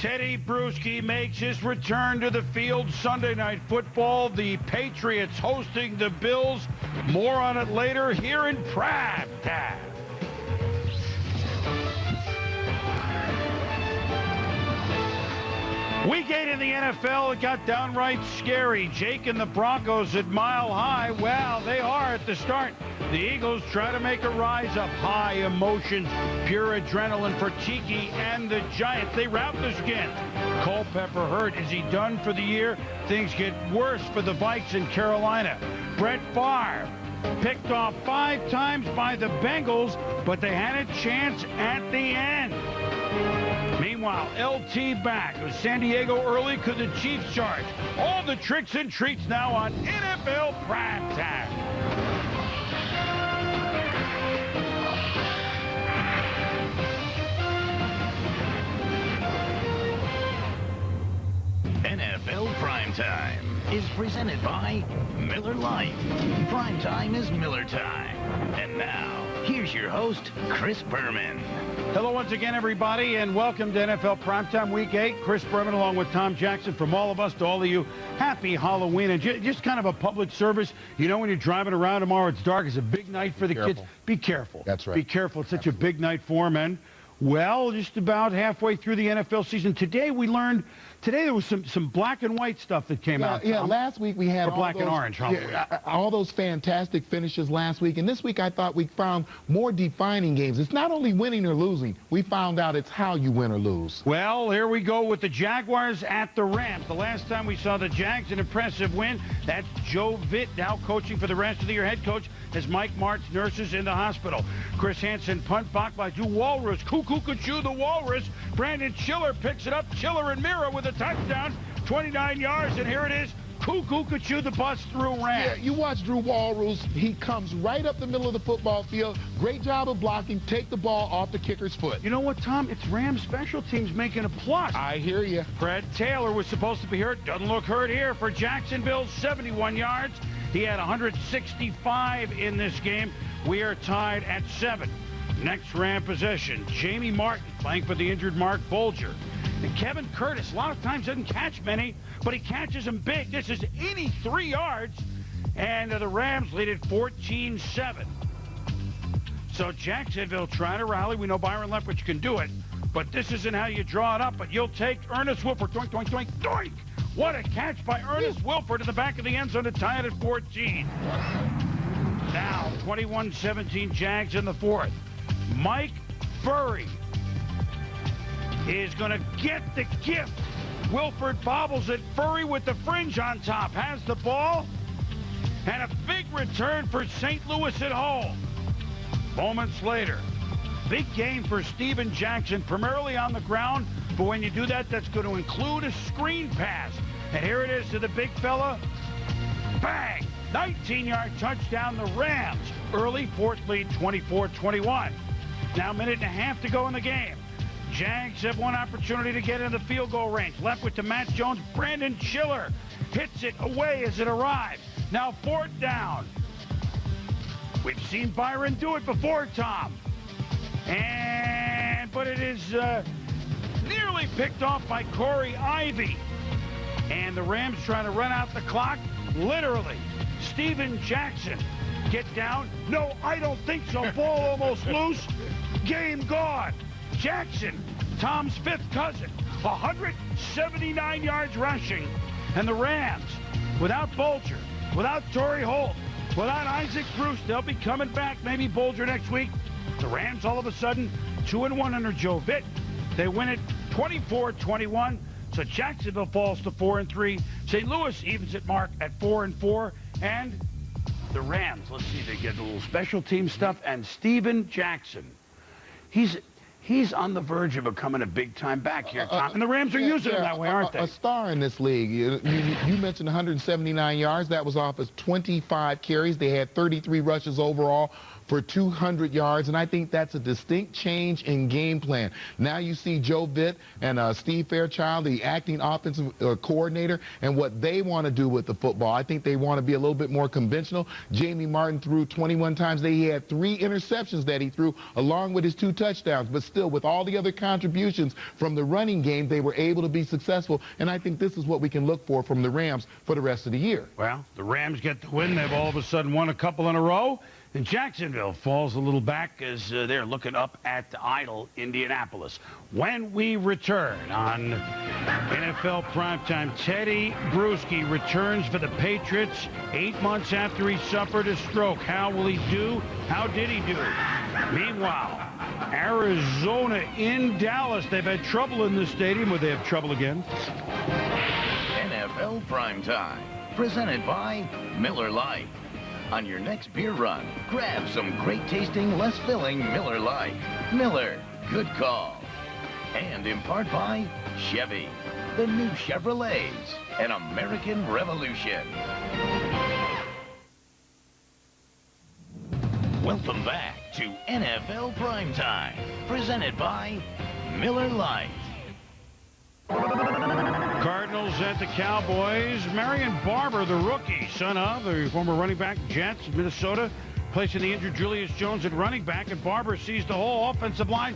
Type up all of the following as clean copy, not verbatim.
Teddy Bruschi makes his return to the field. Sunday Night Football. The Patriots hosting the Bills. More on it later here in Primetime. Week 8 in the NFL, it got downright scary. Jake and the Broncos at Mile High. Well, they are at the start. The Eagles try to make a rise up. High emotions, pure adrenaline for Tiki and the Giants. They wrap the skins. Culpepper hurt. Is he done for the year? Things get worse for the Vikes in Carolina. Brett Favre picked off 5 times by the Bengals, but they had a chance at the end. Meanwhile, LT back with San Diego early. Could the Chiefs charge? All the tricks and treats now on NFL Primetime. NFL Primetime is presented by Miller Lite. Primetime is Miller time. And now, here's your host, Chris Berman. Hello once again, everybody, and welcome to NFL Primetime Week 8. Chris Berman along with Tom Jackson. From all of us to all of you, happy Halloween. And just kind of a public service. You know, when you're driving around tomorrow, it's dark. It's a big night for the kids. Be careful. That's right. Be careful. It's such a big night for them. And, well, just about halfway through the NFL season. Today there was some black and white stuff that came out. Yeah, last week we had black and orange, all those fantastic finishes last week. And this week I thought we found more defining games. It's not only winning or losing. We found out it's how you win or lose. Well, here we go with the Jaguars at the Rams. The last time we saw the Jags, an impressive win. That's Joe Vitt now coaching for the rest of the year. Head coach as Mike Martz nurses in the hospital. Chris Hansen punt blocked by Drew Walrus. Cuckoo the Walrus. Brandon Chiller picks it up. Chiller and Mira with a touchdown. 29 yards, and here it is. Cuckoo the bus through Rams. Yeah, you watch Drew Walrus. He comes right up the middle of the football field. Great job of blocking. Take the ball off the kicker's foot. You know what, Tom? It's Rams special teams making a plus. I hear you. Fred Taylor was supposed to be hurt. Doesn't look hurt here for Jacksonville. 71 yards. He had 165 in this game. We are tied at 7. Next Ram possession. Jamie Martin playing for the injured Mark Bolger. And Kevin Curtis, a lot of times doesn't catch many, but he catches them big. This is 83 yards, and the Rams lead at 14-7. So Jacksonville trying to rally. We know Byron Leftwich can do it, but this isn't how you draw it up. But you'll take Ernest Wilford. Doink, doink, doink, doink. What a catch by Ernest Wilford in the back of the end zone to tie it at 14. Now, 21-17 Jags in the fourth. Mike Furry is going to get the gift. Wilford bobbles it. Furry with the fringe on top has the ball. And a big return for St. Louis at home. Moments later, big game for Steven Jackson, primarily on the ground. But when you do that, that's going to include a screen pass. And here it is to the big fella. Bang! 19-yard touchdown, the Rams. Early fourth lead, 24-21. Now a minute and a half to go in the game. Jags have one opportunity to get in the field goal range. Left with to Matt Jones. Brandon Chiller hits it away as it arrives. Now fourth down. We've seen Byron do it before, Tom. But it is nearly picked off by Corey Ivy. And the Rams trying to run out the clock. Literally. Steven Jackson. Get down. No, I don't think so. Ball almost loose. Game gone. Jackson, Tom's fifth cousin, 179 yards rushing. And the Rams, without Bolger, without Torrey Holt, without Isaac Bruce, they'll be coming back. Maybe Bolger next week. The Rams all of a sudden 2-1 under Joe Vitt. They win it 24-21. So Jacksonville falls to 4-3. St. Louis evens at mark at 4-4. And the Rams, let's see, they get a little special team stuff. And Steven Jackson, he's on the verge of becoming a big-time back here, Tom. And the Rams are using him that way, aren't they? A star in this league. You mentioned 179 yards. That was off of 25 carries. They had 33 rushes overall for 200 yards, and I think that's a distinct change in game plan. Now you see Joe Vitt and Steve Fairchild, the acting offensive coordinator, and what they want to do with the football. I think they want to be a little bit more conventional. Jamie Martin threw 21 times. He had 3 interceptions that he threw along with his 2 touchdowns, but still with all the other contributions from the running game, they were able to be successful, and I think this is what we can look for from the Rams for the rest of the year. Well, the Rams get the win. They've all of a sudden won a couple in a row. And Jacksonville falls a little back as they're looking up at idle Indianapolis. When we return on NFL Primetime, Teddy Bruschi returns for the Patriots 8 months after he suffered a stroke. How will he do? How did he do? Meanwhile, Arizona in Dallas. They've had trouble in this stadium. Will they have trouble again? NFL Primetime, presented by Miller Lite. On your next beer run, grab some great-tasting, less-filling Miller Lite. Miller, good call. And in part by Chevy, the new Chevrolets, an American revolution. Welcome back to NFL Primetime, presented by Miller Lite. Cardinals at the Cowboys. Marion Barber, the rookie, son of the former running back Jets of Minnesota, placing the injured Julius Jones at running back, and Barber sees the whole offensive line,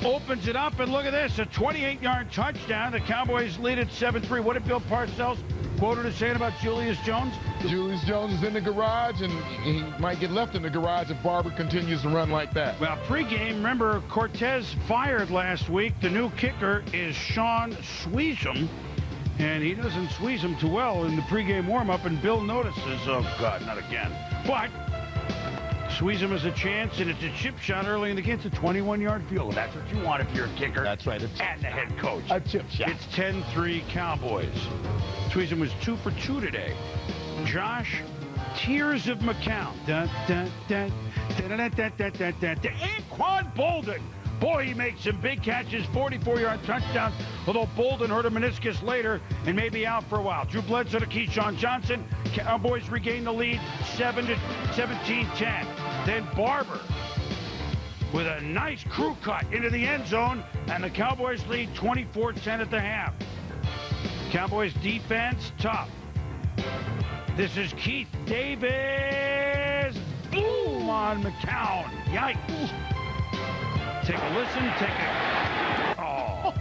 opens it up, and look at this, a 28-yard touchdown. The Cowboys lead at 7-3. What did Bill Parcells quoted as saying about Julius Jones? Julius Jones is in the garage, and he might get left in the garage if Barber continues to run like that. Well, pregame, remember, Cortez fired last week. The new kicker is Sean Sweezum, and he doesn't squeeze him too well in the pregame warm-up, and Bill notices, oh, God, not again. But Sweezum has a chance, and it's a chip shot early in the game. It's a 21-yard field goal. That's what you want if you're a kicker. That's right. And the head coach. A chip shot. It's 10-3 Cowboys. Sweezum was 2 for 2 today. Josh, Tears of McCown. Anquan Bolden. Boy, he makes some big catches, 44-yard touchdowns, although Bolden hurt a meniscus later and may be out for a while. Drew Bledsoe to Keyshawn Johnson. Cowboys regain the lead, 17-10. Then Barber with a nice crew cut into the end zone, and the Cowboys lead 24-10 at the half. Cowboys defense, tough. This is Keith Davis. Boom on McCown. Yikes. Take a listen, Oh.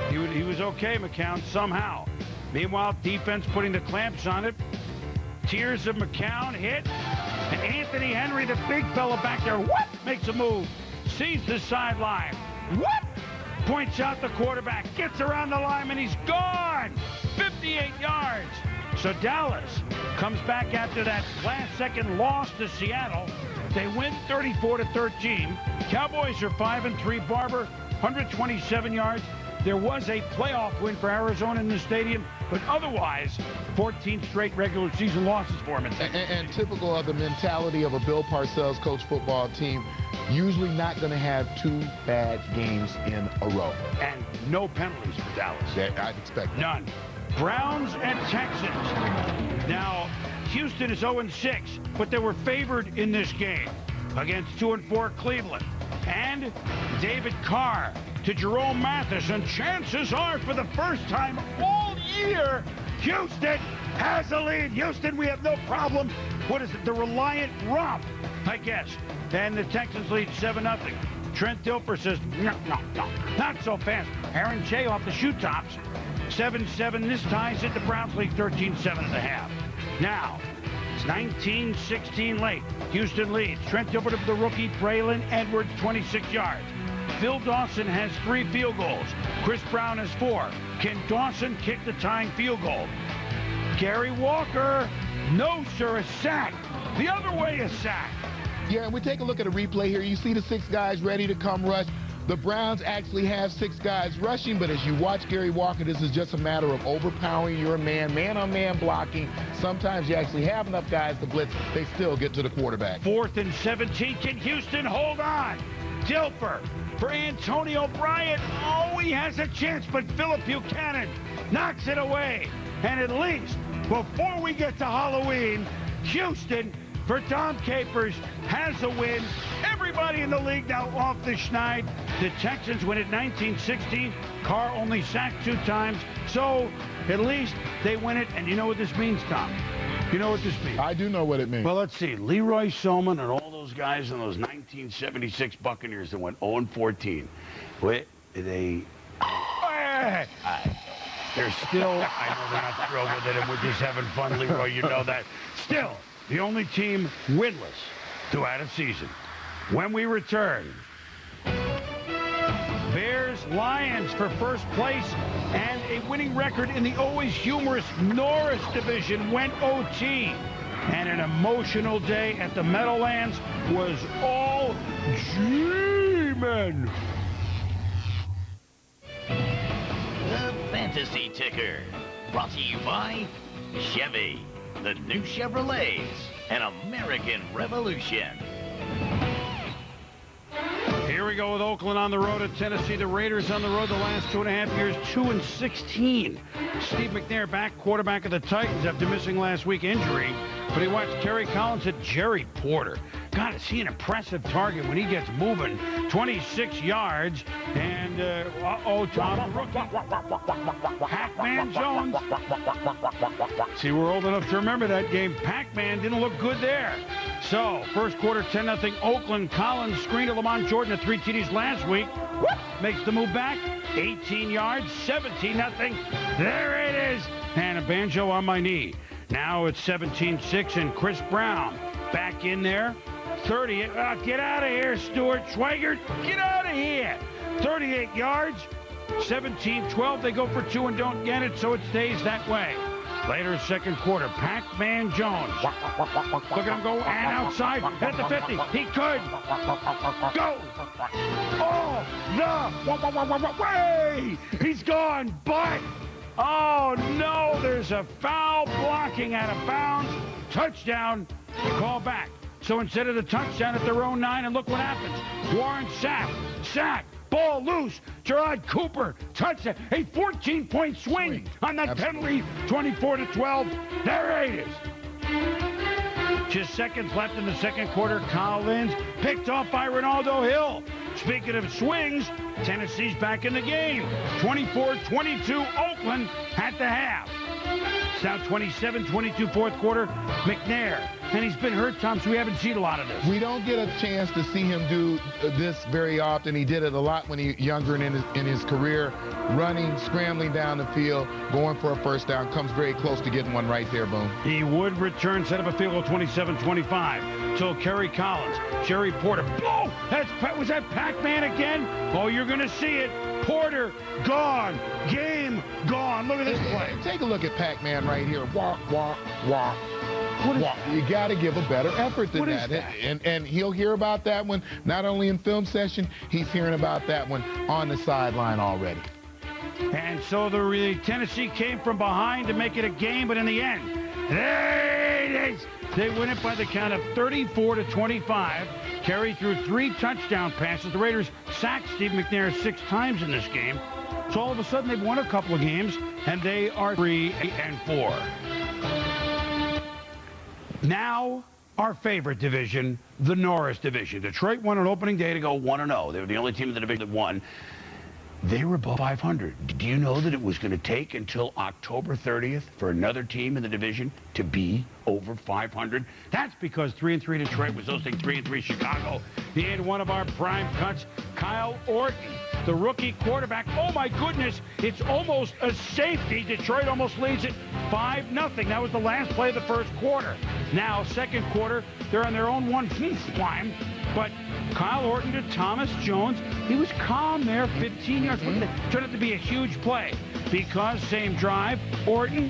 He was okay, McCown, somehow. Meanwhile, defense putting the clamps on it. Tears of McCown hit. And Anthony Henry, the big fella back there, makes a move. Sees the sideline. Points out the quarterback. Gets around the lineman. He's gone. 58 yards. So Dallas comes back after that last-second loss to Seattle. They win 34-13. Cowboys are 5-3. Barber, 127 yards. There was a playoff win for Arizona in the stadium, but otherwise, 14 straight regular season losses for him. And typical of the mentality of a Bill Parcells coach football team, usually not going to have 2 bad games in a row. And no penalties for Dallas. Yeah, I'd expect none. Browns and Texans. Now, Houston is 0-6, but they were favored in this game against 2-4 Cleveland. And David Carr to Jerome Mathis, and chances are, for the first time all year, Houston has a lead. Houston, we have no problem. What is it? The Reliant Romp, I guess. And the Texans lead 7-0. Trent Dilfer says, no, not so fast. Aaron Shea off the shoe tops. 7-7. This ties it. The Browns lead 13-7 at the half. Now, it's 19-16 late. Houston leads. Trent Dilfer to the rookie, Braylon Edwards, 26 yards. Phil Dawson has 3 field goals. Chris Brown has 4. Can Dawson kick the tying field goal? Gary Walker, no, sir, a sack. The other way, a sack. Yeah, and we take a look at a replay here. You see the 6 guys ready to come rush. The Browns actually have 6 guys rushing, but as you watch Gary Walker, this is just a matter of overpowering your man-on-man blocking. Sometimes you actually have enough guys to blitz. They still get to the quarterback. 4th and 17. Can Houston hold on? Dilfer for Antonio Bryant. Oh, he has a chance, but Phillip Buchanan knocks it away. And at least before we get to Halloween, Houston for Tom Capers has a win. Everybody in the league now off the schneid. The Texans win it 19-16. Carr only sacked 2 times. So at least they win it. And you know what this means, Tom? You know what this means? I do know what it means. Well, let's see. Leroy Selman and all those guys in those 1976 Buccaneers that went 0-14. They're still, I know they're not thrilled with it, and we're just having fun, Leroy, you know that. Still, the only team winless to add a season. When we return, Bears-Lions for first place and a winning record in the always humorous Norris division went OT. And an emotional day at the Meadowlands was all G-Men. The Fantasy Ticker, brought to you by Chevy, the new Chevrolets, and American Revolution. Here we go with Oakland on the road at Tennessee. The Raiders on the road the last 2.5 years, 2-16. Steve McNair back, quarterback of the Titans after missing last week injury. But he watched Kerry Collins at Jerry Porter. God, is he an impressive target when he gets moving. 26 yards. And, Tom, rookie. Pac-Man Jones. See, we're old enough to remember that game. Pac-Man didn't look good there. So, first quarter, 10-0 Oakland. Collins screened to Lamont Jordan at 3 TDs last week. Makes the move back. 18 yards, 17-0. There it is. And a banjo on my knee. Now it's 17-6, and Chris Brown back in there. 30. Get out of here, Stuart Schweigert. Get out of here. 38 yards. 17-12. They go for 2 and don't get it, so it stays that way. Later, second quarter, Pac-Man Jones. Look at him go, and outside at the 50. He could. Go. Oh, the way. He's gone, but. Oh, no, there's a foul blocking out of bounds. Touchdown. Call back. So instead of the touchdown at their own 9, and look what happens. Warren sack, ball loose. Gerard Cooper, touchdown. A 14-point swing on that penalty, 24-12. There it is. Just seconds left in the second quarter. Collins picked off by Ronaldo Hill. Speaking of swings, Tennessee's back in the game. 24-22 Oakland at the half. It's now 27-22 fourth quarter. McNair. And he's been hurt, Tom, so we haven't seen a lot of this. We don't get a chance to see him do this very often. He did it a lot when he was younger in his career, running, scrambling down the field, going for a first down. Comes very close to getting one right there, Boone. He would return, set up a field goal 27-25. So Kerry Collins, Jerry Porter. Oh, was that Pac-Man again? Oh, you're going to see it. Porter, gone. Game, gone. Look at this play. Take a look at Pac-Man right here. Walk. You got to give a better effort than that. And he'll hear about that one, not only in film session, he's hearing about that one on the sideline already. And so the Tennessee came from behind to make it a game, but in the end, there it is. They win it by the count of 34-25. Kerry threw 3 touchdown passes. The Raiders sacked Steve McNair 6 times in this game. So all of a sudden, they've won a couple of games, and they are 3-4. Now, our favorite division, the Norris division. Detroit won on opening day to go 1-0. They were the only team in the division that won. They were above 500. Do you know that it was going to take until October 30th for another team in the division to be over 500? That's because 3-3 Detroit was hosting 3-3 Chicago. He had one of our prime cuts, Kyle Orton, the rookie quarterback. Oh, my goodness, it's almost a safety. Detroit almost leads it 5-0. That was the last play of the first quarter. Now, second quarter, they're on their own one climb, but Kyle Orton to Thomas Jones. He was calm there, 15 yards. Turned out to be a huge play because same drive, Orton,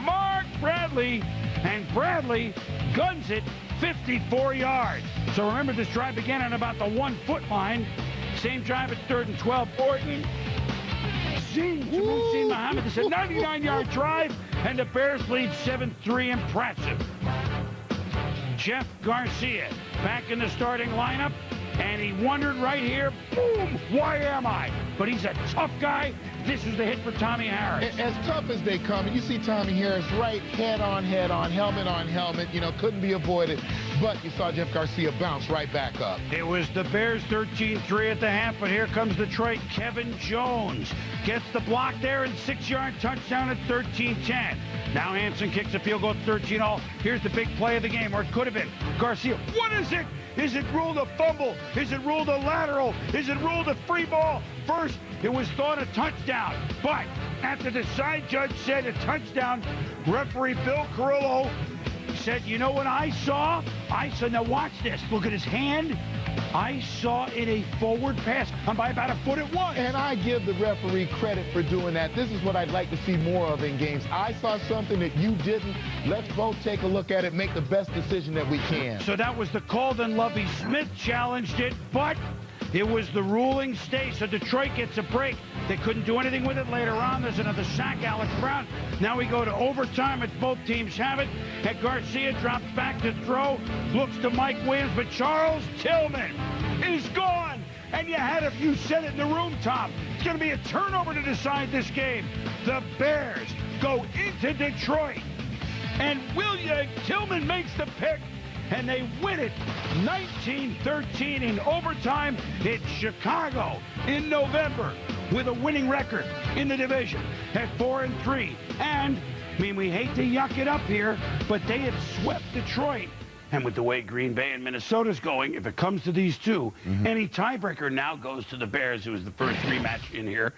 Mark Bradley, and Bradley guns it 54 yards. So remember, this drive began on about the 1-foot line. Same drive at 3rd and 12. Orton, Jamusin Muhammad. This is a 99-yard drive, and the Bears lead 7-3. Impressive. Jeff Garcia back in the starting lineup, and and he wondered right here, boom, why am I? But he's a tough guy. This is the hit for Tommy Harris. As tough as they come, and you see Tommy Harris right head on, helmet on helmet, couldn't be avoided. But you saw Jeff Garcia bounce right back up. It was the Bears 13-3 at the half, but here comes Detroit. Kevin Jones gets the block there and 6-yard touchdown at 13-10. Now Hansen kicks a field goal at 13-all. Here's the big play of the game, or it could have been. Garcia, what is it? Is it ruled a fumble? Is it ruled a lateral? Is it ruled a free ball? First, it was thought a touchdown. But after the side judge said a touchdown, referee Bill Carrillo said, you know what I saw? Now watch this. Look at his hand. I saw it a forward pass. I'm by about a foot it was. And I give the referee credit for doing that. This is what I'd like to see more of in games. I saw something that you didn't. Let's both take a look at it, make the best decision that we can. So that was the call. Then Lovie Smith challenged it, but it was the ruling stay. So Detroit gets a break. They couldn't do anything with it later on. There's another sack, Alex Brown. Now we go to overtime. It's both teams have it. And Garcia drops back to throw. Looks to Mike Williams, but Charles Tillman is gone. And you said it in the room, Tom. It's going to be a turnover to decide this game. The Bears go into Detroit. And Tillman makes the pick. And they win it 19-13 in overtime. It's Chicago in November with a winning record in the division at 4-3. And, we hate to yuck it up here, but they had swept Detroit. And with the way Green Bay and Minnesota's going, if it comes to these two, any tiebreaker now goes to the Bears, who was the first rematch in here.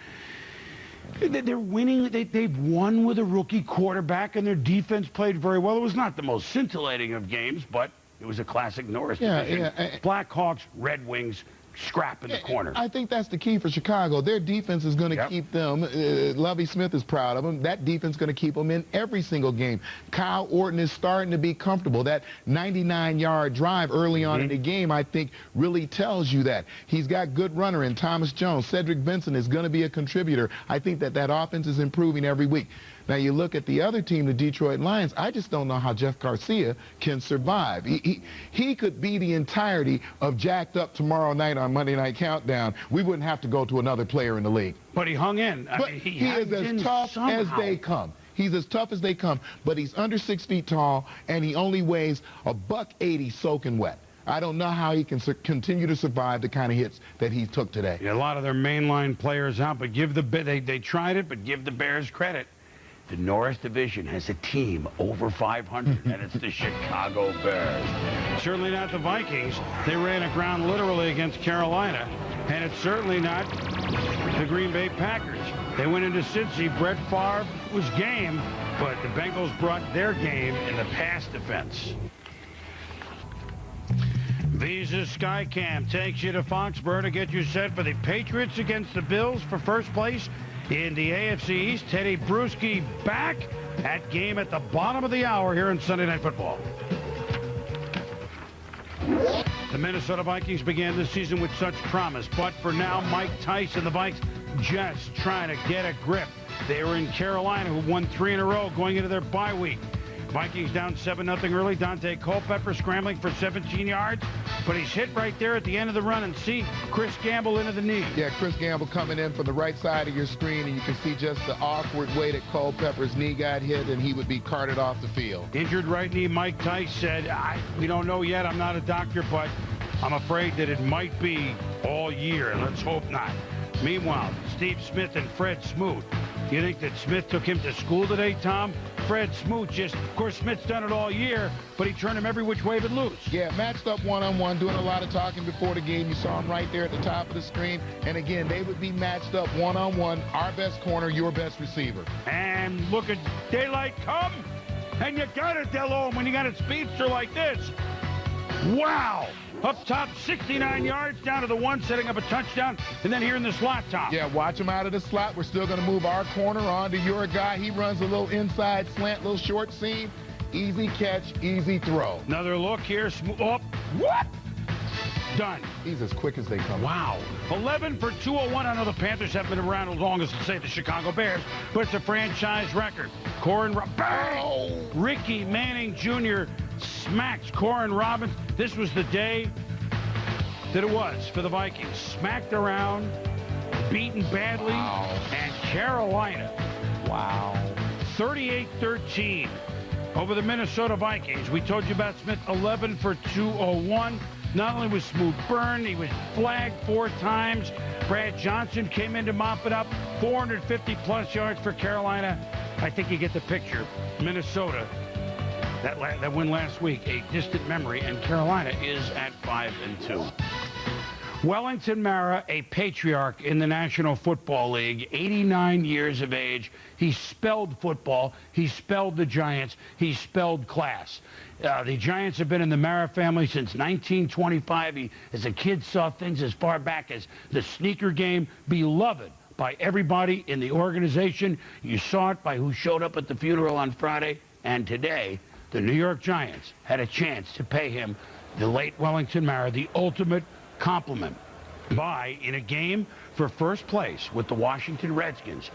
They're winning. They've won with a rookie quarterback, and their defense played very well. It was not the most scintillating of games, but it was a classic Norris division. Blackhawks, Red Wings, scrap in the corner. I think that's the key for Chicago. Their defense is going to keep them. Lovie Smith is proud of them. That defense is going to keep them in every single game. Kyle Orton is starting to be comfortable. That 99-yard drive early on in the game, I think, really tells you that. He's got good runner in Thomas Jones. Cedric Benson is going to be a contributor. I think that offense is improving every week. Now, you look at the other team, the Detroit Lions, I just don't know how Jeff Garcia can survive. He could be the entirety of Jacked Up tomorrow night on Monday Night Countdown. We wouldn't have to go to another player in the league. But he hung in. He is as tough as they come. He's as tough as they come, but he's under 6 feet tall, and he only weighs $180 soaking wet. I don't know how he can continue to survive the kind of hits that he took today. A lot of their mainline players out, but they tried it, but give the Bears credit. The Norris division has a team over 500, and it's the Chicago Bears. Certainly not the Vikings. They ran aground literally against Carolina, and it's certainly not the Green Bay Packers. They went into Cincy. Brett Favre was game, but the Bengals brought their game in the pass defense. Visa Skycam takes you to Foxborough to get you set for the Patriots against the Bills for first place in the AFC East. Teddy Bruschi back at game at the bottom of the hour here in Sunday Night Football. The Minnesota Vikings began this season with such promise, but for now, Mike Tice and the Vikes just trying to get a grip. They were in Carolina, who won 3 in a row going into their bye week. Vikings down 7-0 early. Dante Culpepper scrambling for 17 yards, but he's hit right there at the end of the run. And see Chris Gamble into the knee. Yeah, Chris Gamble coming in from the right side of your screen, and you can see just the awkward way that Culpepper's knee got hit, and he would be carted off the field. Injured right knee. Mike Tice said, we don't know yet. I'm not a doctor, but I'm afraid that it might be all year. Let's hope not. Meanwhile, Steve Smith and Fred Smoot. You think that Smith took him to school today, Tom? Fred Smoot of course, Smith's done it all year, but he turned him every which way but loose. Yeah, matched up one-on-one, doing a lot of talking before the game. You saw him right there at the top of the screen. And again, they would be matched up one-on-one, our best corner, your best receiver. And look at daylight come, and you got it, Delhomme, when you got a speedster like this. Wow! Up top, 69 yards, down to the 1, setting up a touchdown, and then here in the slot, Tom. Yeah, watch him out of the slot. We're still going to move our corner on to your guy. He runs a little inside slant, little short seam. Easy catch, easy throw. Another look here. Oh, what? Done. He's as quick as they come. Wow. 11 for 201. I know the Panthers haven't been around as long as, say, the Chicago Bears, but it's a franchise record. Bang! Ricky Manning Jr. smacks Corin Robbins. This was the day that it was for the Vikings. Smacked around, beaten badly, and Carolina. 38-13 over the Minnesota Vikings. We told you about Smith, 11 for 201. Not only was Smoot burned, he was flagged 4 times. Brad Johnson came in to mop it up. 450-plus yards for Carolina. I think you get the picture. Minnesota, that win last week, a distant memory, and Carolina is at 5-2. Wellington Mara, a patriarch in the National Football League, 89 years of age. He spelled football. He spelled the Giants. He spelled class. The Giants have been in the Mara family since 1925. He, as a kid, saw things as far back as the sneaker game, beloved by everybody in the organization. You saw it by who showed up at the funeral on Friday. And today, the New York Giants had a chance to pay him, the late Wellington Mara, the ultimate compliment by, in a game for first place with the Washington Redskins,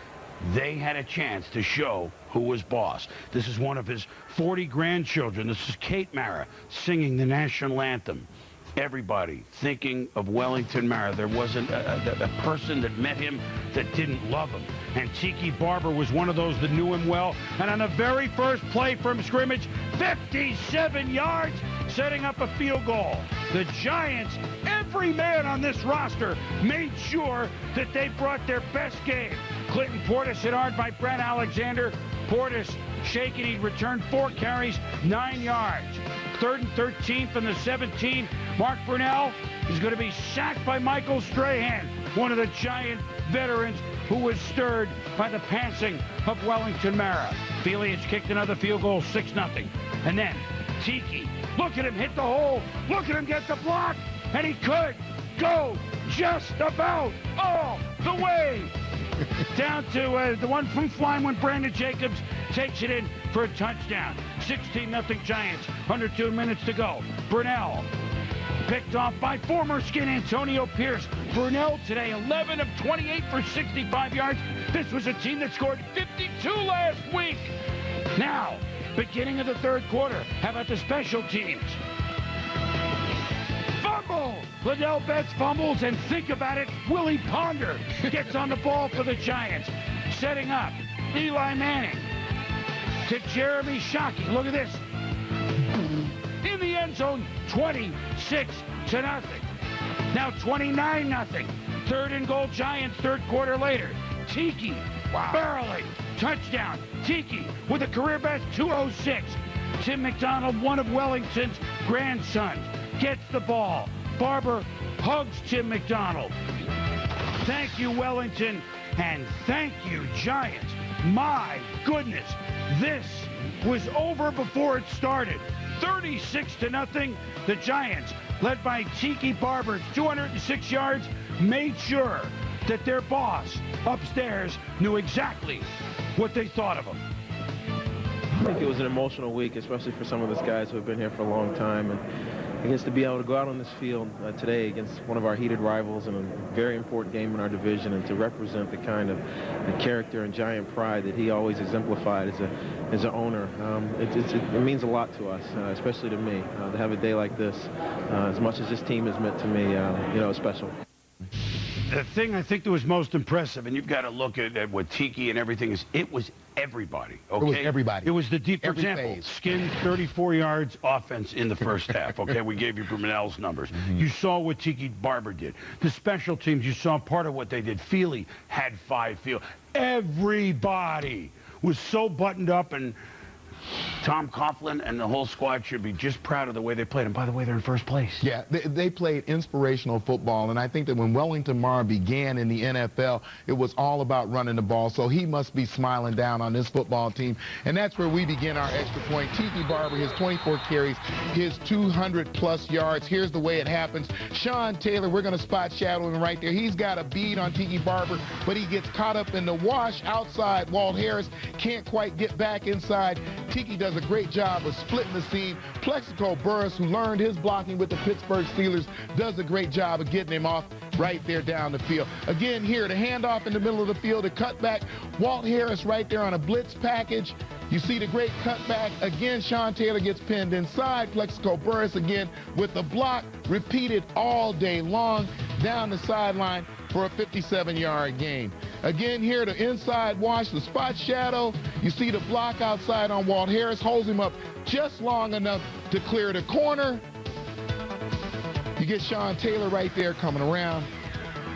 they had a chance to show who was boss. This is one of his 40 grandchildren. This is Kate Mara singing the national anthem. Everybody thinking of Wellington Mara. There wasn't a person that met him that didn't love him. And Tiki Barber was one of those that knew him well. And on the very first play from scrimmage, 57 yards, setting up a field goal. The Giants, every man on this roster, made sure that they brought their best game. Clinton Portis hit hard by Brent Alexander. Portis shaking. He returned 4 carries, 9 yards. 3rd and 13 from the 17. Mark Brunell is going to be sacked by Michael Strahan, one of the Giant veterans who was stirred by the passing of Wellington Mara. Feliage kicked another field goal, 6-0. And then Tiki, look at him hit the hole. Look at him get the block. And he could go just about all the way down to the one from flying when Brandon Jacobs takes it in for a touchdown. 16-0 Giants, under 2 minutes to go. Brunell picked off by former skin Antonio Pierce. Brunell today 11 of 28 for 65 yards. This was a team that scored 52 last week. Now, beginning of the 3rd quarter, how about the special teams? Fumble! Liddell Betts fumbles, and think about it, Willie Ponder gets on the ball for the Giants. Setting up Eli Manning to Jeremy Shockey. Look at this. In the end zone, 26-0. Now 29-0. 3rd and goal Giants, 3rd quarter later. Tiki barreling. Touchdown. Tiki with a career best 206. Tim McDonald, one of Wellington's grandsons, gets the ball. Barber hugs Tim McDonald. Thank you, Wellington, and thank you, Giants. My goodness, this was over before it started. 36-0. The Giants, led by Tiki Barber, 206 yards, made sure that their boss upstairs knew exactly what they thought of him. I think it was an emotional week, especially for some of those guys who have been here for a long time. And I guess to be able to go out on this field today against one of our heated rivals in a very important game in our division, and to represent the kind of character and Giant pride that he always exemplified as an owner, it means a lot to us, especially to me, to have a day like this. As much as this team has meant to me, it's special. The thing I think that was most impressive, and you've got to look at what Tiki and everything is, it was everybody, okay? It was everybody. It was the deep, for Every example, phase. Skins 34 yards offense in the first half, okay? We gave you Brunell's numbers. You saw what Tiki Barber did. The special teams, you saw part of what they did. Feely had 5 field. Everybody was so buttoned up, and Tom Coughlin and the whole squad should be just proud of the way they played. And by the way, they're in first place. Yeah, they played inspirational football, and I think that when Wellington Mara began in the NFL, it was all about running the ball, so he must be smiling down on this football team, and that's where we begin our extra point. Tiki Barber, his 24 carries, his 200-plus yards. Here's the way it happens. Sean Taylor, we're going to spot shadow him right there. He's got a bead on Tiki Barber, but he gets caught up in the wash outside. Walt Harris can't quite get back inside. Tiki does a great job of splitting the seam. Plexico Burris, who learned his blocking with the Pittsburgh Steelers, does a great job of getting him off right there down the field. Again, here, the handoff in the middle of the field, the cutback. Walt Harris right there on a blitz package. You see the great cutback. Again, Sean Taylor gets pinned inside. Plexico Burress again with the block, repeated all day long down the sideline for a 57-yard gain. Again here, the inside wash, the spot shadow. You see the block outside on Walt Harris, holds him up just long enough to clear the corner. You get Sean Taylor right there coming around,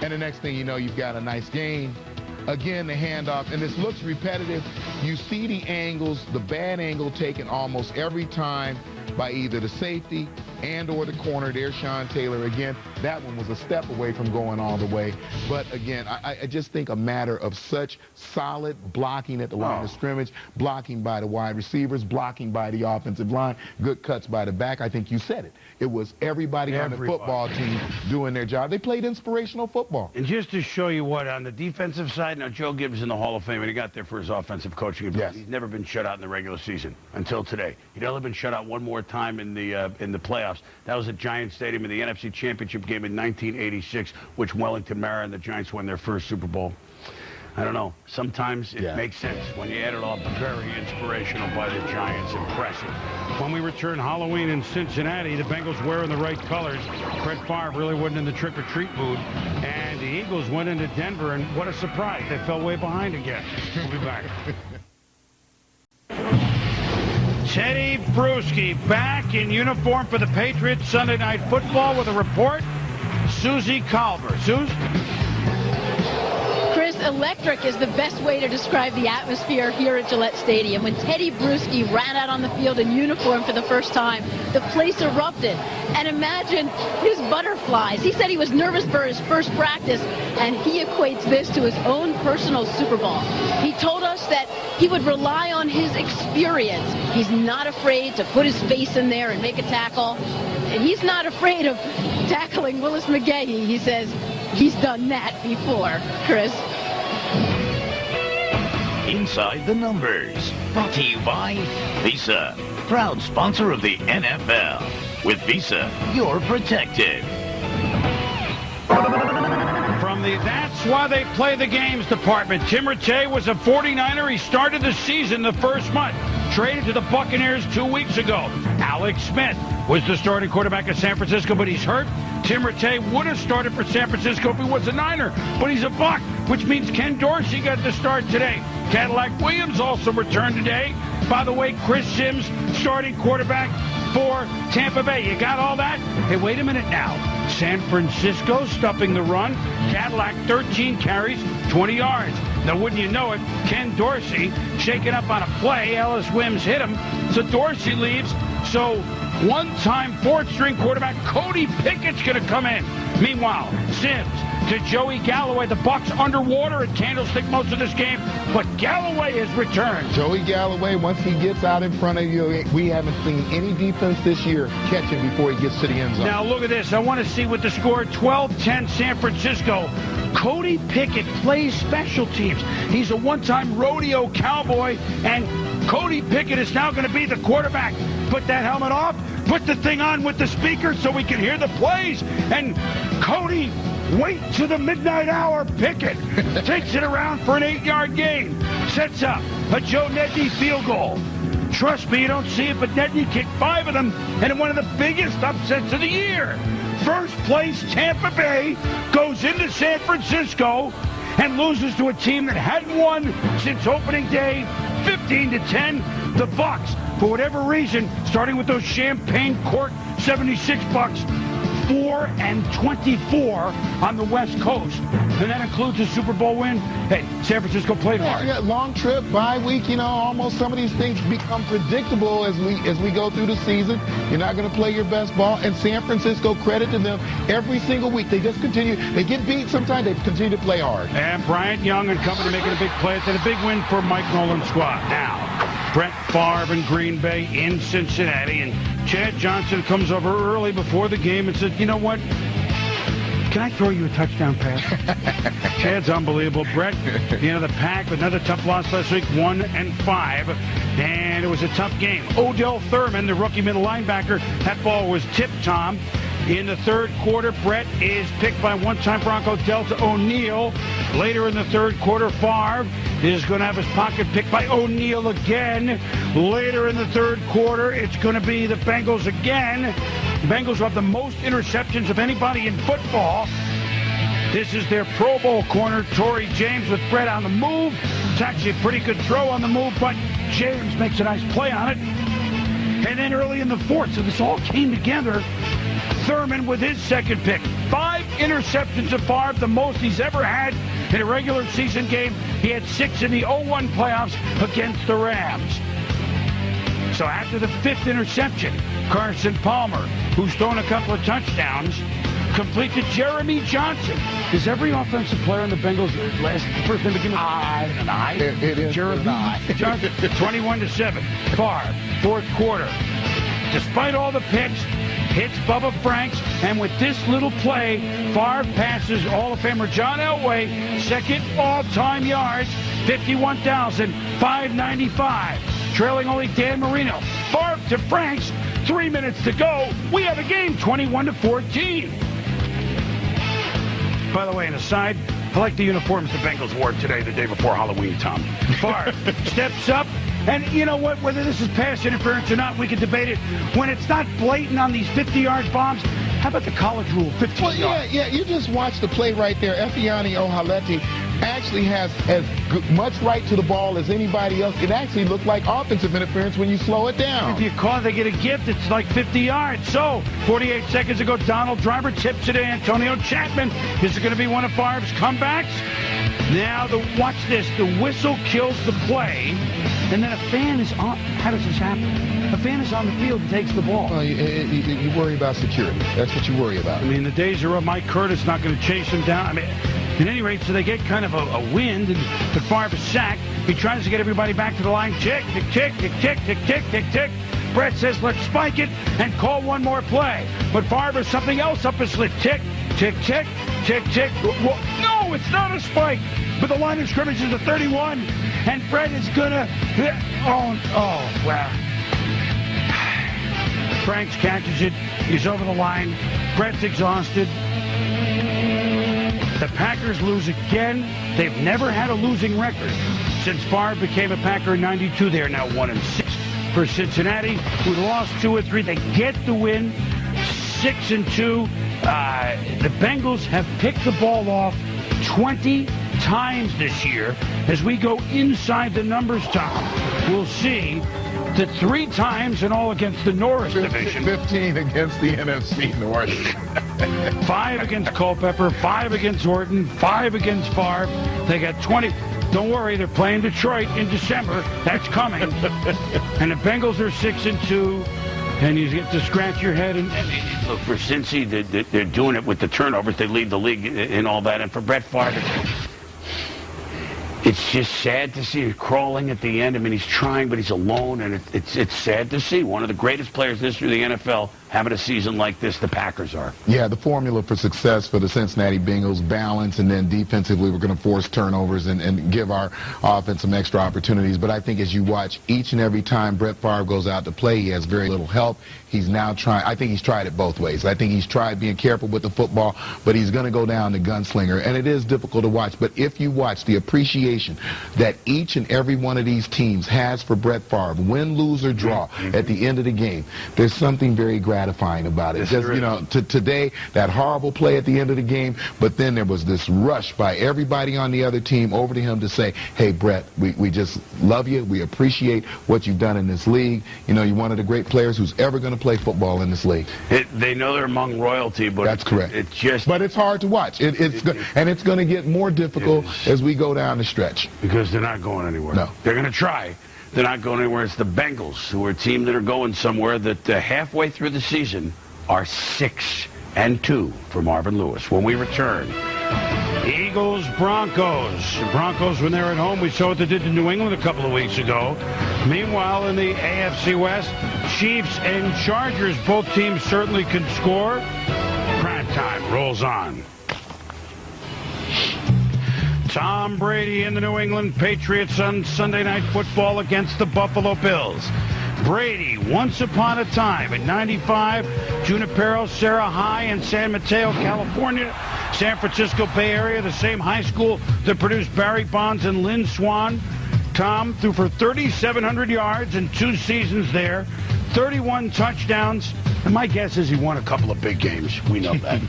and the next thing you know, you've got a nice gain. Again, the handoff, and this looks repetitive. You see the angles, the bad angle taken almost every time by either the safety and or the corner. There's Sean Taylor again. That one was a step away from going all the way. But again, I just think a matter of such solid blocking at the line of scrimmage, blocking by the wide receivers, blocking by the offensive line, good cuts by the back. I think you said it. It was everybody on the football team doing their job. They played inspirational football. And just to show you what, on the defensive side, now Joe Gibbs in the Hall of Fame, and he got there for his offensive coaching ability. He's never been shut out in the regular season until today. He'd only been shut out one more time in the playoffs. That was at Giant Stadium in the NFC Championship game in 1986, which Wellington Mara and the Giants won their first Super Bowl. I don't know. Sometimes it makes sense when you add it all. Very inspirational by the Giants. Impressive. When we return Halloween in Cincinnati, the Bengals wearing the right colors. Brett Favre really wasn't in the trick-or-treat mood. And the Eagles went into Denver, and what a surprise. They fell way behind again. We'll be back. Teddy Bruschi back in uniform for the Patriots Sunday Night Football with a report. Susie Calver. Suze? Chris, electric is the best way to describe the atmosphere here at Gillette Stadium. When Teddy Bruschi ran out on the field in uniform for the first time, the place erupted. And imagine his butterflies. He said he was nervous for his first practice, and he equates this to his own personal Super Bowl. He told us that he would rely on his experience. He's not afraid to put his face in there and make a tackle. And he's not afraid of tackling Willis McGahee. He says he's done that before. Chris? Inside the Numbers, brought to you by Visa, proud sponsor of the NFL. With Visa, you're protected. From the That's Why They Play the Games department, Tim Rattay was a 49er. He started the season the first month. Traded to the Buccaneers 2 weeks ago. Alex Smith was the starting quarterback of San Francisco, but he's hurt. Tim Rattay would have started for San Francisco if he was a Niner, but he's a Buck, which means Ken Dorsey got the start today. Cadillac Williams also returned today. By the way, Chris Sims, starting quarterback for Tampa Bay. You got all that? Hey, wait a minute now. San Francisco stuffing the run. Cadillac 13 carries, 20 yards. Now, wouldn't you know it, Ken Dorsey shaking up on a play. Ellis Wims hit him, so Dorsey leaves. So one-time fourth-string quarterback Cody Pickett's going to come in. Meanwhile, Sims to Joey Galloway. The Bucs underwater at Candlestick most of this game, but Galloway has returned. Joey Galloway, once he gets out in front of you, we haven't seen any defense this year catch him before he gets to the end zone. Now look at this. I want to see what the score. 12-10 San Francisco. Cody Pickett plays special teams. He's a one-time rodeo cowboy, and Cody Pickett is now going to be the quarterback. Put that helmet off. Put the thing on with the speaker so we can hear the plays. And Cody, wait to the midnight hour. Pickett takes it around for an 8-yard gain. Sets up a Joe Nedney field goal. Trust me, you don't see it, but Nedney kicked 5 of them, and in one of the biggest upsets of the year. First place Tampa Bay goes into San Francisco and loses to a team that hadn't won since opening day, 15-10. The Bucs, for whatever reason, starting with those champagne cork 76 bucks, 4-24 on the West Coast, and that includes a Super Bowl win. Hey, San Francisco played hard. Yeah, long trip, bye week, you know, almost some of these things become predictable as we go through the season. You're not going to play your best ball, and San Francisco, credit to them, every single week they just continue. They get beat sometimes, they continue to play hard. And Bryant Young and company making a big play. It's a big win for Mike Nolan's squad. Now, Brett Favre in Green Bay in Cincinnati, and Chad Johnson comes over early before the game and said, you know what? Can I throw you a touchdown pass? Chad's unbelievable. Brett, the end of the pack, with another tough loss last week, 1-5. And it was a tough game. Odell Thurman, the rookie middle linebacker, that ball was tipped, Tom. In the third quarter, Brett is picked by one-time Bronco Delta O'Neal. Later in the third quarter, Favre is going to have his pocket picked by O'Neal again. Later in the third quarter, it's going to be the Bengals again. The Bengals have the most interceptions of anybody in football. This is their Pro Bowl corner, Torrey James, with Brett on the move. It's actually a pretty good throw on the move, but James makes a nice play on it. And then early in the fourth, so this all came together. Thurman with his second pick. 5 interceptions of Favre, the most he's ever had in a regular season game. He had 6 in the 0-1 playoffs against the Rams. So after the 5th interception, Carson Palmer, who's thrown a couple of touchdowns, complete to Jeremy Johnson. Is every offensive player in the Bengals first name begin with an I? It is Jeremy Johnson. 21-7. Favre, fourth quarter. Despite all the picks, hits Bubba Franks, and with this little play, Favre passes Hall of Famer John Elway, second all-time yards, 51,595. Trailing only Dan Marino. Favre to Franks, 3 minutes to go. We have a game, 21-14. By the way, an aside, I like the uniforms the Bengals wore today, the day before Halloween, Tom. Favre steps up, and you know what? Whether this is pass interference or not, we can debate it. When it's not blatant on these 50-yard bombs, how about the college rule, 15 yards? Well, yeah, you just watch the play right there. Efiani Ohaleti actually has as much right to the ball as anybody else. It actually looked like offensive interference when you slow it down. If you call, they get a gift. It's like 50 yards. So, 48 seconds ago, Donald Driver tips it to Antonio Chapman. Is it going to be one of Favre's comebacks? Now, watch this. The whistle kills the play, and then a fan is on. How does this happen? A fan is on the field and takes the ball. Well, you worry about security. That's what you worry about. I mean, the days are up. Mike Curtis not going to chase him down. I mean, at any rate, so they get kind of a wind, and the Favre is sacked. He tries to get everybody back to the line. Tick, tick, tick, tick, tick, tick, tick, tick, tick. Brett says, let's spike it and call one more play. But Favre has something else up his sleeve. Tick, tick, tick, tick, tick. Well, no, it's not a spike. But the line of scrimmage is a 31, and Brett is going to... Oh, wow. Franks catches it. He's over the line. Brett's exhausted. The Packers lose again. They've never had a losing record since Favre became a Packer in '92. They are now 1-6. For Cincinnati, who lost 2 of 3, they get the win, 6-2. The Bengals have picked the ball off 20 times this year. As we go inside the numbers, Tom, we'll see that 3 times in all against the Norris division. 15 against the NFC North. 5 against Culpepper, 5 against Orton, 5 against Favre. They got 20. Don't worry, they're playing Detroit in December. That's coming. And the Bengals are 6-2. And you get to scratch your head. And look, for Cincy, they're doing it with the turnovers. They lead the league and all that. And for Brett Favre, it's just sad to see him crawling at the end. I mean, he's trying, but he's alone, and it's sad to see. One of the greatest players in history of the NFL having a season like this, the Packers are. Yeah, the formula for success for the Cincinnati Bengals, balance, and then defensively we're going to force turnovers and give our offense some extra opportunities. But I think as you watch each and every time Brett Favre goes out to play, he has very little help. He's now trying, I think he's tried it both ways. I think he's tried being careful with the football, but he's going to go down the gunslinger, and it is difficult to watch. But if you watch the appreciation that each and every one of these teams has for Brett Favre, win, lose, or draw, at the end of the game, there's something very gratifying about it. Yes, just, you know, today, that horrible play at the end of the game, but then there was this rush by everybody on the other team over to him to say, hey, Brett, we just love you. We appreciate what you've done in this league. You know, you're one of the great players who's ever going to play football in this league. They know they're among royalty, but that's correct. But it's hard to watch. It's going to get more difficult as we go down the stretch. Because they're not going anywhere. No. They're going to try. They're not going anywhere. It's the Bengals, who are a team that are going somewhere, that halfway through the season are 6-2 for Marvin Lewis. When we return, Eagles, Broncos. The Broncos, when they're at home, we saw what they did to New England a couple of weeks ago. Meanwhile, in the AFC West, Chiefs and Chargers, both teams certainly can score. Primetime rolls on. Tom Brady and the New England Patriots on Sunday Night Football against the Buffalo Bills. Brady, once upon a time at 95, Junipero Serra High in San Mateo, California, San Francisco Bay Area, the same high school that produced Barry Bonds and Lynn Swann. Tom threw for 3,700 yards in 2 seasons there, 31 touchdowns, and my guess is he won a couple of big games. We know that.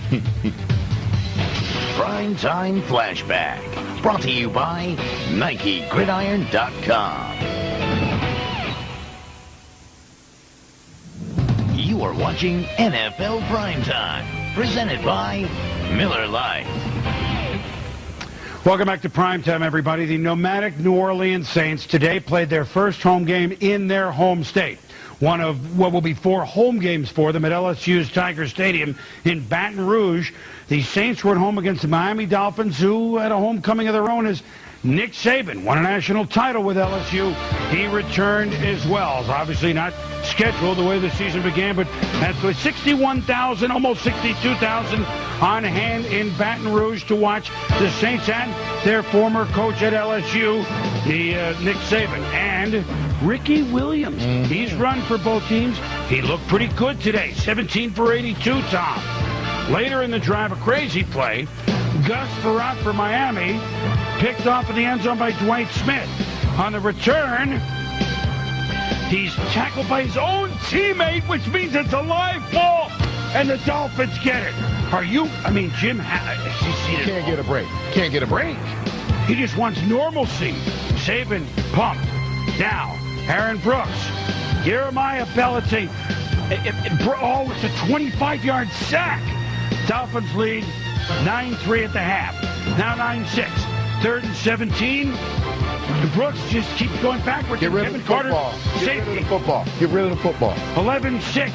Primetime Flashback, brought to you by NikeGridiron.com. You are watching NFL Primetime, presented by Miller Lite. Welcome back to Primetime, everybody. The nomadic New Orleans Saints today played their first home game in their home state. One of what will be 4 home games for them at LSU's Tiger Stadium in Baton Rouge. The Saints were at home against the Miami Dolphins, who had a homecoming of their own as Nick Saban won a national title with LSU. He returned as well. It's obviously not scheduled the way the season began, but that's 61,000, almost 62,000 on hand in Baton Rouge to watch the Saints and their former coach at LSU, Nick Saban, and Ricky Williams. He's run for both teams. He looked pretty good today, 17 for 82, Tom. Later in the drive, a crazy play. Gus Frerotte for Miami, picked off in the end zone by Dwight Smith. On the return, he's tackled by his own teammate, which means it's a live ball, and the Dolphins get it. Jim, Can't get a break. Can't get a break. He just wants normalcy. Saban pumped. Now, Aaron Brooks, Jeremiah Bellamy. It's a 25-yard sack. Dolphins lead 9-3 at the half. Now 9-6. 3rd and 17. Brooks just keeps going backward. Get rid of the football. Get rid of the football. Get rid of the football. 11-6.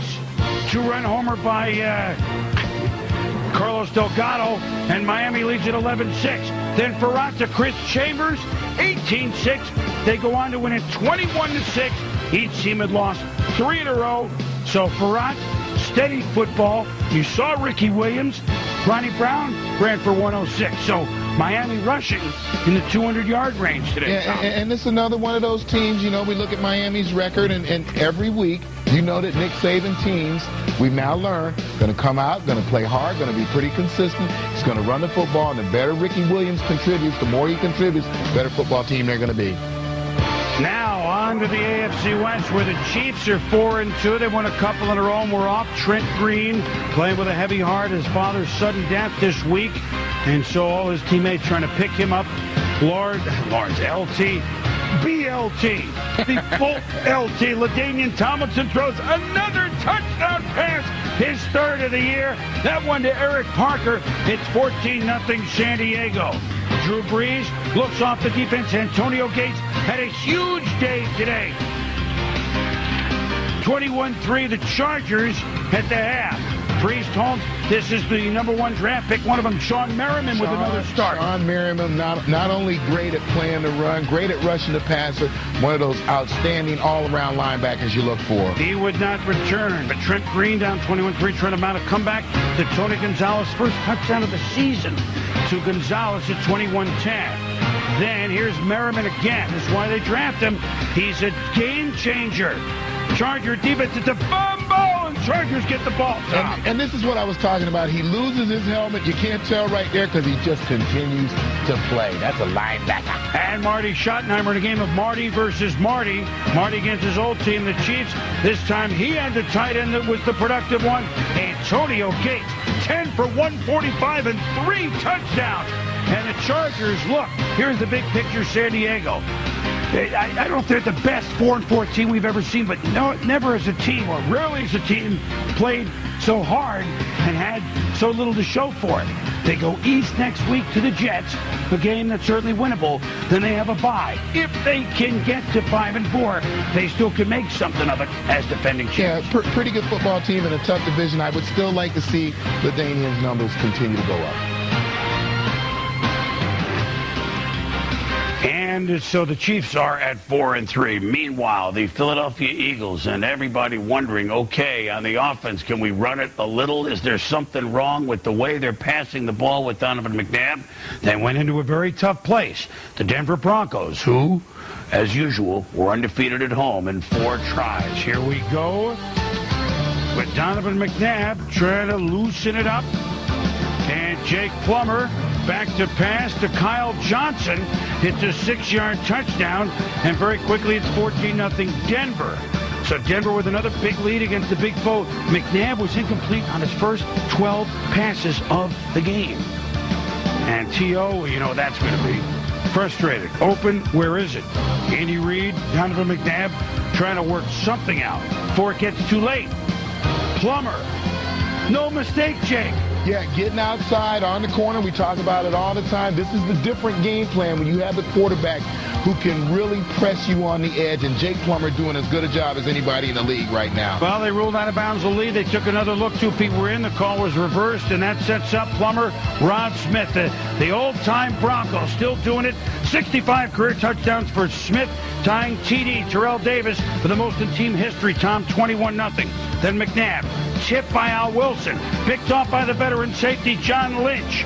2-run homer by Carlos Delgado, and Miami leads at 11-6. Then Frerotte to Chris Chambers, 18-6. They go on to win it 21-6. Each team had lost 3 in a row. So Frerotte, steady football. You saw Ricky Williams. Ronnie Brown ran for 106. So Miami rushing in the 200-yard range today. Yeah, and this is another one of those teams, we look at Miami's record, and every week, you know that Nick Saban teams, we've now learned, going to come out, going to play hard, going to be pretty consistent. He's going to run the football, and the better Ricky Williams contributes, the more he contributes, the better football team they're going to be. Now on to the AFC West, where the Chiefs are 4-2. They won a couple in a row and we're off. Trent Green playing with a heavy heart. His father's sudden death this week. And so all his teammates trying to pick him up. Lawrence, LT, BLT, the full LT. LaDainian Tomlinson throws another touchdown pass, his 3rd of the year. That one to Eric Parker. It's 14-0 San Diego. Drew Brees looks off the defense. Antonio Gates had a huge day today. 21-3, the Chargers at the half. Priest Holmes, this is the #1 draft pick. One of them, Sean Merriman, with another start. Sean Merriman, not only great at playing the run, great at rushing the passer, one of those outstanding all-around linebackers you look for. He would not return, but Trent Green down 21-3, trying to mount a comeback to Tony Gonzalez. First touchdown of the season to Gonzalez at 21-10. Then here's Merriman again. That's why they draft him. He's a game changer. Charger defense, it's a fumble, and Chargers get the ball. And this is what I was talking about. He loses his helmet. You can't tell right there because he just continues to play. That's a linebacker. And Marty Schottenheimer in a game of Marty versus Marty. Marty against his old team, the Chiefs. This time he had the tight end that was the productive one. Antonio Gates, 10 for 145 and 3 touchdowns. And the Chargers, look, here's the big picture, San Diego. I don't know if they're the best 4-4 team we've ever seen, but no, never as a team, or rarely as a team, played so hard and had so little to show for it. They go east next week to the Jets, a game that's certainly winnable. Then they have a bye. If they can get to 5-4, they still can make something of it as defending champs. Yeah, pretty good football team in a tough division. I would still like to see LaDainian's numbers continue to go up. And so the Chiefs are at 4-3. Meanwhile, the Philadelphia Eagles and everybody wondering, okay, on the offense, can we run it a little? Is there something wrong with the way they're passing the ball with Donovan McNabb? They went into a very tough place. The Denver Broncos, who as usual, were undefeated at home in 4 tries. Here we go with Donovan McNabb trying to loosen it up. And Jake Plummer back to pass to Kyle Johnson. Hits a 6-yard touchdown. And very quickly, it's 14-0 Denver. So Denver with another big lead against the big foe. McNabb was incomplete on his first 12 passes of the game. And T.O., you know what that's going to be. Frustrated. Open, where is it? Andy Reid, Donovan McNabb trying to work something out before it gets too late. Plummer. No mistake, Jake. Yeah, getting outside on the corner. We talk about it all the time. This is the different game plan when you have the quarterback who can really press you on the edge. And Jake Plummer doing as good a job as anybody in the league right now. Well, they ruled out of bounds the lead. They took another look. 2 people were in. The call was reversed, and that sets up Plummer, Rod Smith, the old-time Broncos, still doing it. 65 career touchdowns for Smith, tying TD Terrell Davis for the most in team history. Tom, 21-0. Then McNabb, tipped by Al Wilson, picked off by the veteran safety John Lynch.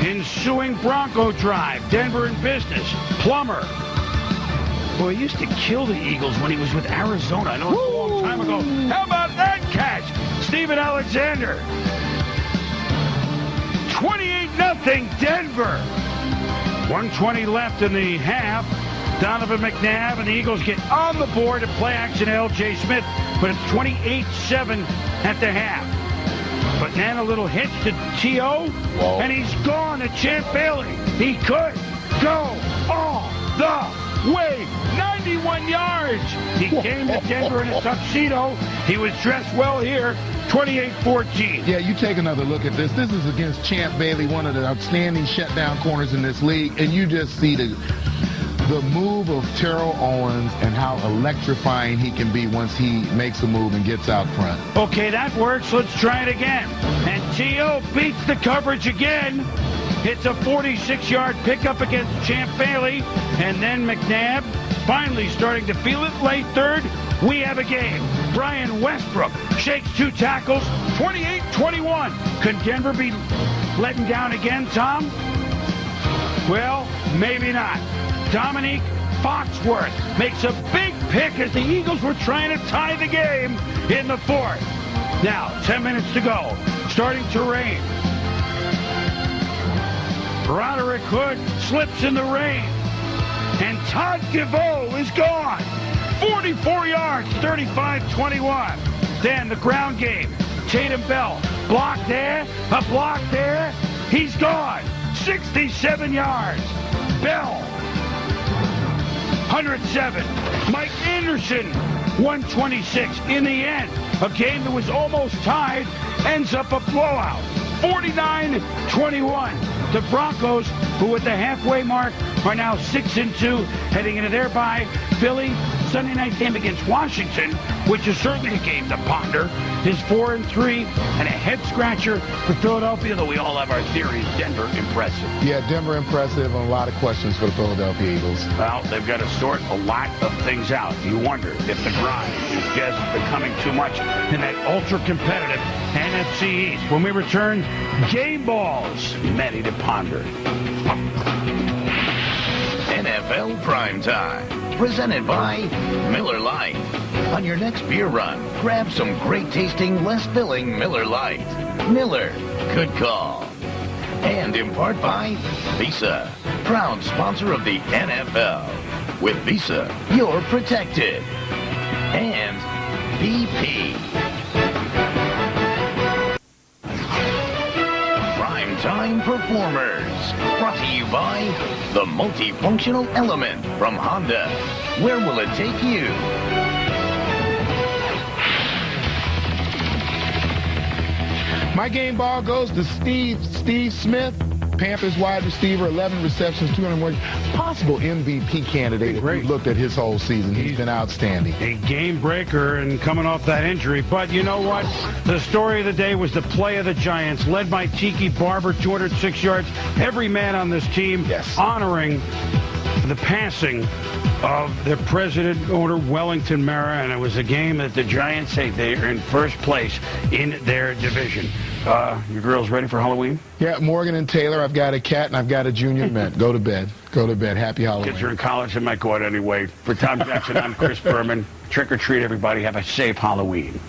Ensuing Bronco drive, Denver in business. Plummer. Boy, he used to kill the Eagles when he was with Arizona. I know it's a long time ago. How about that catch? Steven Alexander. 28-0 Denver. 1:20 left in the half. Donovan McNabb and the Eagles get on the board to play action L.J. Smith, but it's 28-7 at the half. But then a little hitch to T.O., and he's gone to Champ Bailey. He could go all the way. 91 yards. He came to Denver in a tuxedo. He was dressed well here. 28-14. Yeah, you take another look at this. This is against Champ Bailey, one of the outstanding shutdown corners in this league, and you just see the move of Terrell Owens and how electrifying he can be once he makes a move and gets out front. Okay, that works. Let's try it again. And T.O. beats the coverage again. Hits a 46-yard pickup against Champ Bailey. And then McNabb finally starting to feel it. Late third, we have a game. Brian Westbrook shakes 2 tackles. 28-21. Could Denver be letting down again, Tom? Well, maybe not. Dominique Foxworth makes a big pick as the Eagles were trying to tie the game in the 4th. Now, 10 minutes to go. Starting to rain. Roderick Hood slips in the rain. And Todd DeVoe is gone. 44 yards, 35-21. Then the ground game. Tatum Bell, block there, a block there. He's gone. 67 yards. Bell. 107. Mike Anderson, 126. In the end, a game that was almost tied ends up a blowout. 49-21. The Broncos, who at the halfway mark are now 6-2, heading into their bye. Philly, Sunday night game against Washington, which is certainly a game to ponder, is 4-3 and a head-scratcher for Philadelphia, though we all have our theories. Denver, impressive. Yeah, Denver impressive and a lot of questions for the Philadelphia Eagles. Well, they've got to sort a lot of things out. You wonder if the grind is just becoming too much in that ultra-competitive NFC East. When we return, game balls, many to ponder. NFL Primetime, presented by Miller Lite. On your next beer run, grab some great-tasting, less-filling Miller Lite. Miller, good call. And in part by Visa, proud sponsor of the NFL. With Visa, you're protected. And BP. Primetime Performers, brought to you by the multifunctional element from Honda. Where will it take you? My game ball goes to Steve Smith, Panthers wide receiver, 11 receptions, 201. Possible MVP candidate if you looked at his whole season. He's been outstanding. A game breaker and coming off that injury. But you know what? The story of the day was the play of the Giants, led by Tiki Barber, 206 yards. Every man on this team honoring the passing of the president, owner Wellington Mara, and it was a game that the Giants say they are in first place in their division. Your girls ready for Halloween? Yeah, Morgan and Taylor, I've got a cat and I've got a junior mint. Go to bed. Go to bed. Happy Halloween. Kids are in college and might go out anyway. For Tom Jackson, I'm Chris Berman. Trick or treat, everybody. Have a safe Halloween.